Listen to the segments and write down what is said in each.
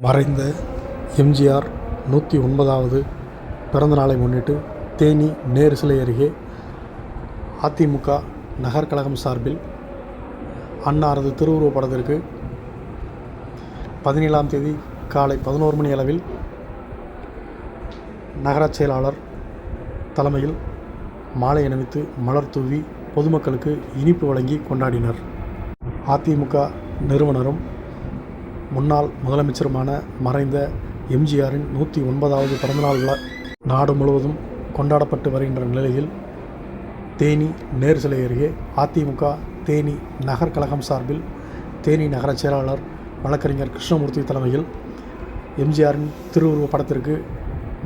மறைந்த எம்ஜிஆர் 109வது பிறந்த நாளை முன்னிட்டு தேனி நேரு சிலை அருகே அதிமுக நகர் கழகம் சார்பில் அன்னாரது திருவுருவப் படத்திற்கு 17ஆம் தேதி காலை 11 மணி அளவில் நகரச் செயலாளர் தலைமையில் மாலை அணிவித்து மலர் தூவி பொதுமக்களுக்கு இனிப்பு வழங்கி கொண்டாடினர். அதிமுக நிறுவனரும் முன்னாள் முதலமைச்சருமான மறைந்த எம்ஜிஆரின் 109வது பிறந்தநாள் விழா நாடு முழுவதும் கொண்டாடப்பட்டு வருகின்ற நிலையில் தேனி நேரு சிலை அருகே அதிமுக தேனி நகர் கழகம் சார்பில் தேனி நகர செயலாளர் வழக்கறிஞர் கிருஷ்ணமூர்த்தி தலைமையில் எம்ஜிஆரின் திருவுருவப் படத்திற்கு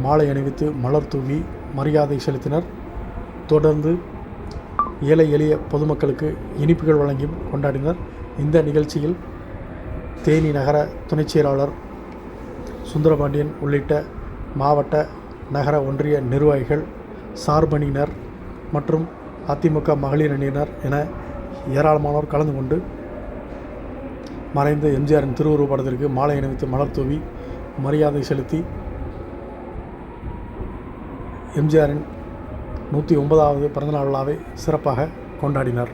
மாலை அணிவித்து மலர் தூவி மரியாதை செலுத்தினர். தொடர்ந்து ஏழை எளிய பொதுமக்களுக்கு இனிப்புகள் வழங்கியும் கொண்டாடினர். இந்த நிகழ்ச்சியில் தேனி நகர துணைச் செயலாளர் சுந்தரபாண்டியன் உள்ளிட்ட மாவட்ட நகர ஒன்றிய நிர்வாகிகள், சார்பணியினர் மற்றும் அதிமுக மகளிர் அணியினர் என ஏராளமானோர் கலந்து கொண்டு மறைந்த எம்ஜிஆரின் திருவுருவப் படத்திற்கு மாலை அணிவித்து மலர் தூவி மரியாதை செலுத்தி எம்ஜிஆரின் 109வது பிறந்தநாள் விழாவை சிறப்பாக கொண்டாடினர்.